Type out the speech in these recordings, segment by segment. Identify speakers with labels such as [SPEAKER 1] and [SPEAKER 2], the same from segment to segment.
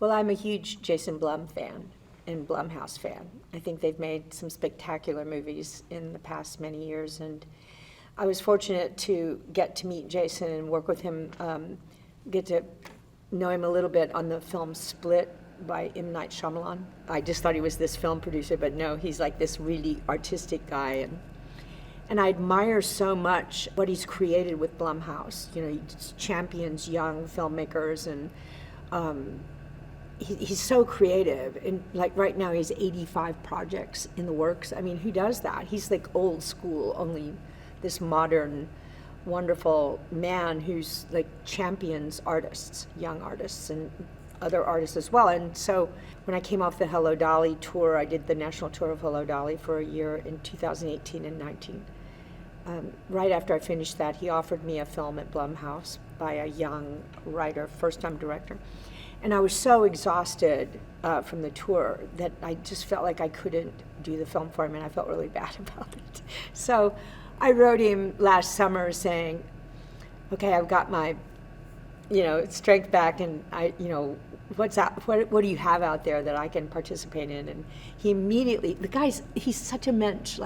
[SPEAKER 1] Well, I'm a huge Jason Blum fan and Blumhouse fan. I think they've made some spectacular movies in the past many years, and I was fortunate to get to meet Jason and work with him, get to know him a little bit on the film Split by M. Night Shyamalan. I just thought he was this film producer, but no, he's like this really artistic guy. And I admire so much what he's created with Blumhouse. You know, he champions young filmmakers, and he's so creative. And like right now, he has 85 projects in the works. I mean, who does that? He's like old school, only this modern, wonderful man who's like champions artists, young artists, and other artists as well. And so when I came off the Hello Dolly tour, I did the national tour of Hello Dolly for a year in 2018 and 19. Right after I finished that, he offered me a film at Blumhouse by a young writer, first-time director. And I was so exhausted from the tour that I just felt like I couldn't do the film for him, and I felt really bad about it. So I wrote him last summer saying, okay, I've got my, strength back, and what do you have out there that I can participate in? And he immediately, he's such a mensch,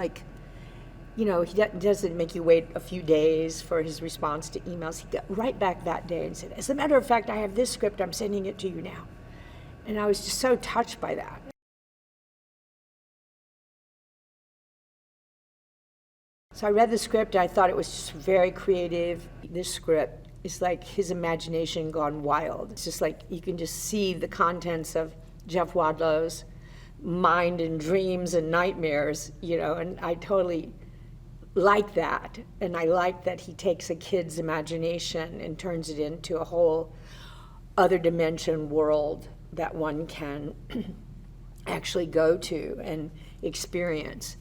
[SPEAKER 1] he doesn't make you wait a few days for his response to emails. He got right back that day and said, as a matter of fact, I have this script, I'm sending it to you now. And I was just so touched by that. So I read the script, I thought it was just very creative. This script is like his imagination gone wild. It's just like you can just see the contents of Jeff Wadlow's mind and dreams and nightmares, and I totally like that. And I like that he takes a kid's imagination and turns it into a whole other dimension world that one can actually go to and experience.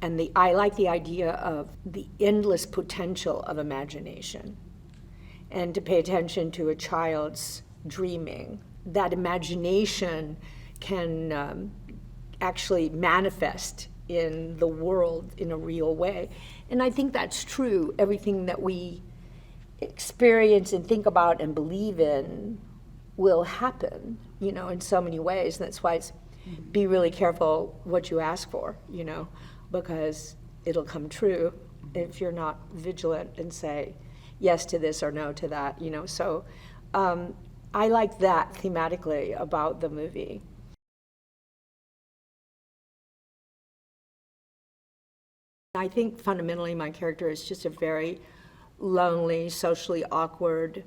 [SPEAKER 1] And I like the idea of the endless potential of imagination, and to pay attention to a child's dreaming. That imagination can actually manifest in the world in a real way. And I think that's true. Everything that we experience and think about and believe in will happen, in so many ways. And that's why it's be really careful what you ask for, because it'll come true if you're not vigilant and say yes to this or no to that, So I like that thematically about the movie. I think fundamentally my character is just a very lonely, socially awkward,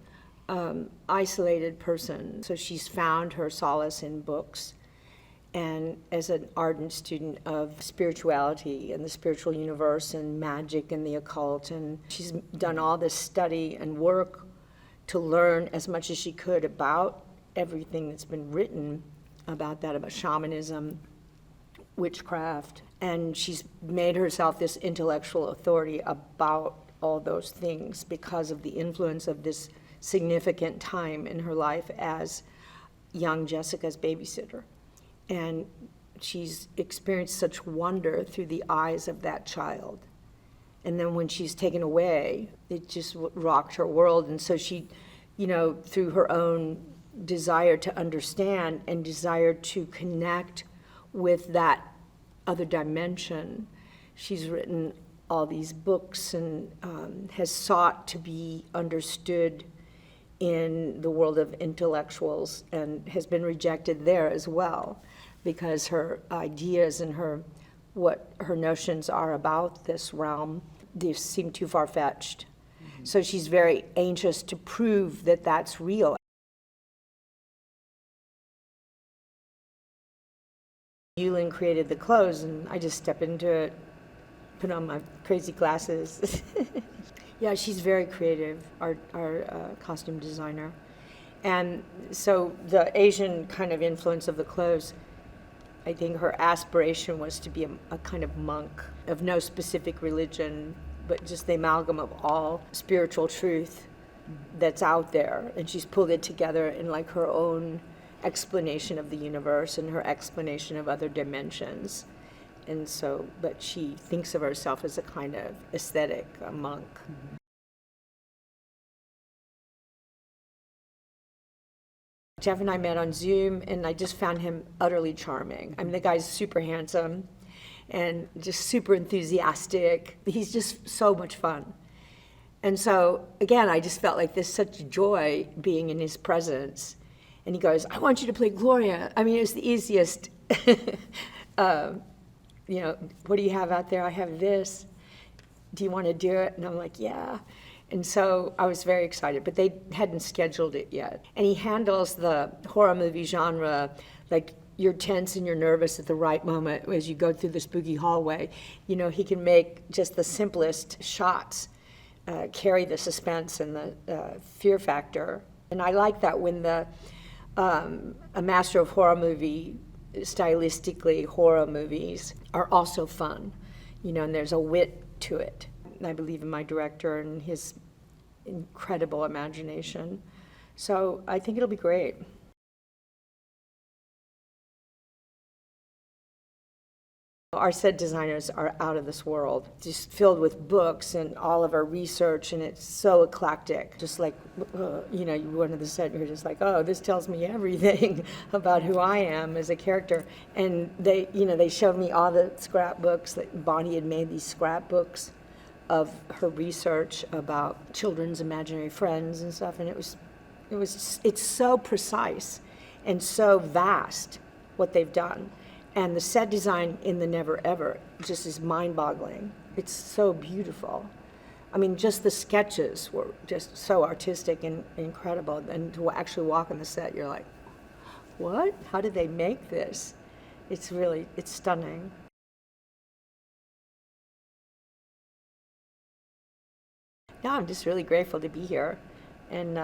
[SPEAKER 1] isolated person. So she's found her solace in books. And as an ardent student of spirituality and the spiritual universe and magic and the occult, and she's done all this study and work to learn as much as she could about everything that's been written about that, about shamanism, witchcraft, and she's made herself this intellectual authority about all those things because of the influence of this significant time in her life as young Jessica's babysitter. And she's experienced such wonder through the eyes of that child. And then when she's taken away, it just rocked her world. And so she, through her own desire to understand and desire to connect with that other dimension, she's written all these books and has sought to be understood in the world of intellectuals, and has been rejected there as well, because her ideas and what her notions are about this realm, they seem too far-fetched. Mm-hmm. So she's very anxious to prove that that's real. Yulin created the clothes, and I just step into it, put on my crazy glasses. Yeah, she's very creative, our costume designer. And so the Asian kind of influence of the clothes, I think her aspiration was to be a kind of monk of no specific religion, but just the amalgam of all spiritual truth that's out there. And she's pulled it together in like her own explanation of the universe and her explanation of other dimensions. And so, but she thinks of herself as a kind of aesthetic, a monk. Mm-hmm. Jeff and I met on Zoom, and I just found him utterly charming. I mean, the guy's super handsome and just super enthusiastic. He's just so much fun. And so, again, I just felt like there's such joy being in his presence. And he goes, I want you to play Gloria. I mean, it was the easiest. You know, what do you have out there? I have this. Do you want to do it? And I'm like, yeah. And so I was very excited, but they hadn't scheduled it yet. And he handles the horror movie genre like you're tense and you're nervous at the right moment as you go through the spooky hallway. You know, he can make just the simplest shots carry the suspense and the fear factor. And I like that when a master of horror movie, stylistically, horror movies are also fun, you know, and there's a wit to it. And I believe in my director and his incredible imagination. So I think it'll be great. Our set designers are out of this world, just filled with books and all of our research, and it's so eclectic. Just like, you know, you go into the set, you're just like, oh, this tells me everything about who I am as a character. And they, you know, they showed me all the scrapbooks that Bonnie had made, these scrapbooks of her research about children's imaginary friends and stuff, and it's so precise and so vast what they've done. And the set design in the Never Ever just is mind-boggling. It's so beautiful. I mean, just the sketches were just so artistic and incredible. And to actually walk on the set, you're like, what? How did they make this? It's stunning. No, I'm just really grateful to be here. And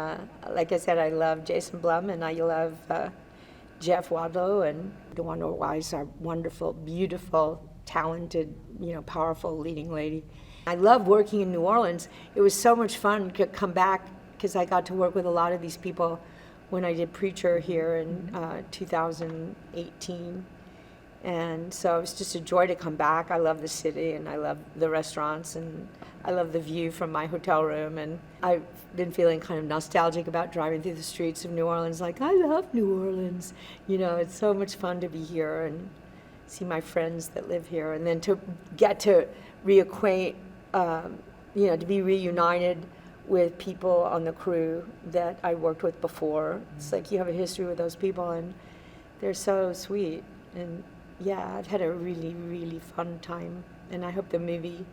[SPEAKER 1] like I said, I love Jason Blum, and I love Jeff Wadlow and DeWanda Wise, our wonderful, beautiful, talented, you know, powerful leading lady. I love working in New Orleans. It was so much fun to come back because I got to work with a lot of these people when I did Preacher here in 2018. And so it was just a joy to come back. I love the city, and I love the restaurants, and I love the view from my hotel room. And I've been feeling kind of nostalgic about driving through the streets of New Orleans, like, I love New Orleans. You know, it's so much fun to be here and see my friends that live here. And then to get to reacquaint, you know, to be reunited with people on the crew that I worked with before. It's like you have a history with those people, and they're so sweet. And yeah, I've had a really, really fun time, and I hope the movie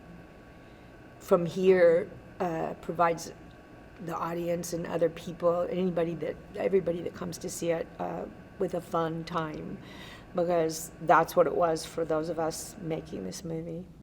[SPEAKER 1] from here provides the audience and other people, everybody that comes to see it with a fun time, because that's what it was for those of us making this movie.